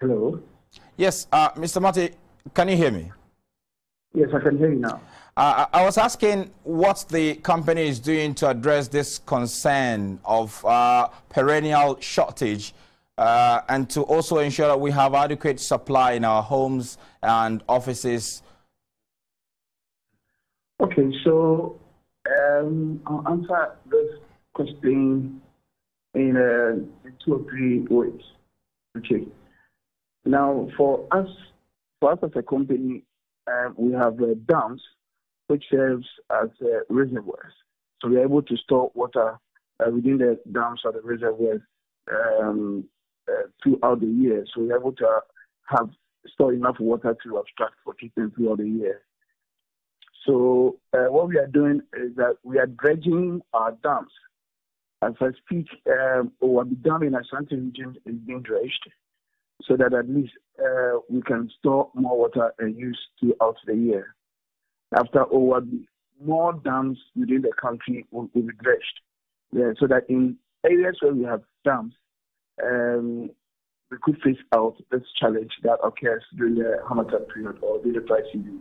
Hello. Yes, Mr. Marty, can you hear me? Yes, I can hear you now. I was asking what the company is doing to address this concern of perennial shortage and to also ensure that we have adequate supply in our homes and offices. Okay, so I'll answer this question in 2 or 3 ways. Okay. Now, for us as a company, we have dams which serves as reservoirs. So we're able to store water within the dams or the reservoirs throughout the year. So we're able to store enough water to abstract for treatment throughout the year. So what we are doing is that we are dredging our dams. As I speak, our dam in Ashanti region is being dredged, so that at least we can store more water and use throughout the year. After more dams within the country will be dredged. Yeah, so that in areas where we have dams, we could face out this challenge that occurs during the Harmattan period or during the dry season.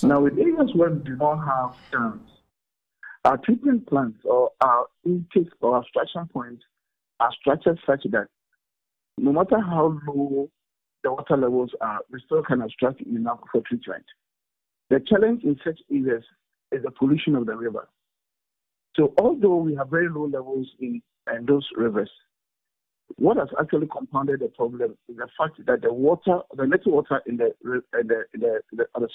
Now, with areas where we do not have dams, our treatment plants or our intake or abstraction points are structured such that no matter how low the water levels are, we still can abstract enough for treatment. The challenge in such areas is the pollution of the river. So although we have very low levels in those rivers, what has actually compounded the problem is the fact that the little water in the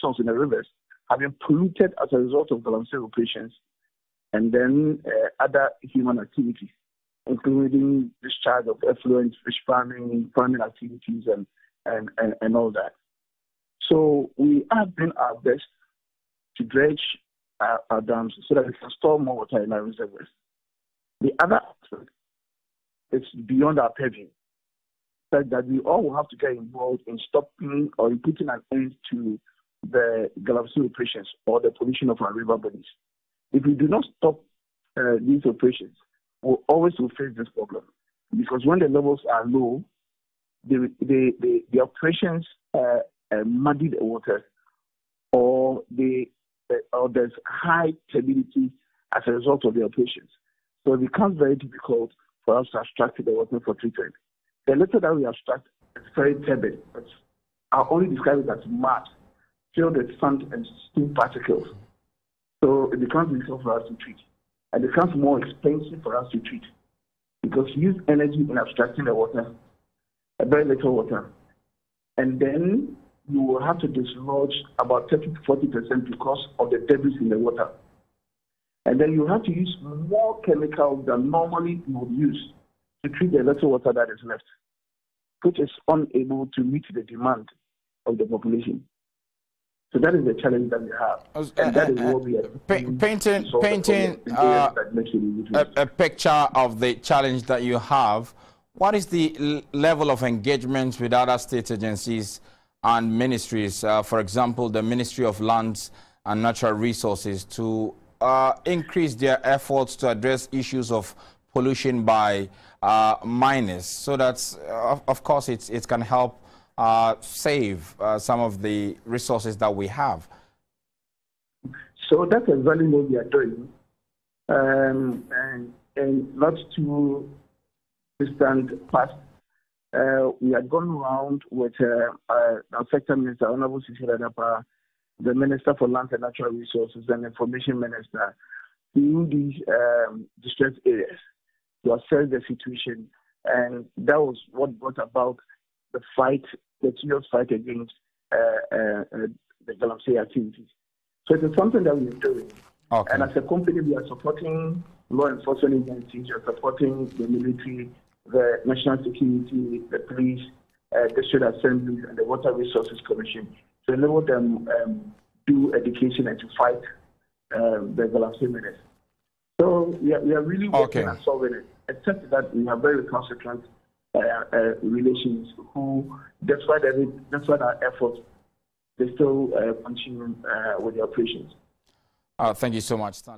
source in the rivers have been polluted as a result of galamsey operations and then other human activities, including discharge of effluent, fish farming activities, and all that. So we have been our best to dredge our dams so that we can store more water in our reservoirs. The other aspect is beyond our purview, that we all will have to get involved in stopping or in putting an end to the galamsey operations or the pollution of our river bodies. If we do not stop these operations, we'll always face this problem, because when the levels are low, the operations muddy the water, or there's high turbidity as a result of the operations. So it becomes very difficult for us to abstract the water for treatment. The little that we abstract is very turbid. I only describe it as mud filled with sand and steam particles. So it becomes difficult for us to treat. And it becomes more expensive for us to treat, because you use energy in abstracting the water, a very little water. And then you will have to dislodge about 30 to 40% because of the debris in the water. And then you have to use more chemicals than normally you would use to treat the little water that is left, which is unable to meet the demand of the population. So that is the challenge that we have. And that is what we are painting a picture of the challenge that you have. What is the level of engagement with other state agencies and ministries, for example, the Ministry of Lands and Natural Resources, to increase their efforts to address issues of pollution by miners, so that, of course, it can help save some of the resources that we have? So that's exactly what we are doing, and not too distant past. We had gone around with our sector minister, Honorable Sisi Ladapa, the Minister for Land and Natural Resources, and Information Minister, to these distressed areas to assess the situation, and that was what brought about the serious fight against the galamsey activities. So it is something that we are doing. Okay. And as a company, we are supporting law enforcement agencies, we are supporting the military, the National Security, the police, the State Assembly, and the Water Resources Commission to enable them do education and to fight the galamsey menace. So we are really working on solving it, except that we have very recalcitrant relations who, despite our efforts, they still continue with the operations. Thank you so much, Stanley.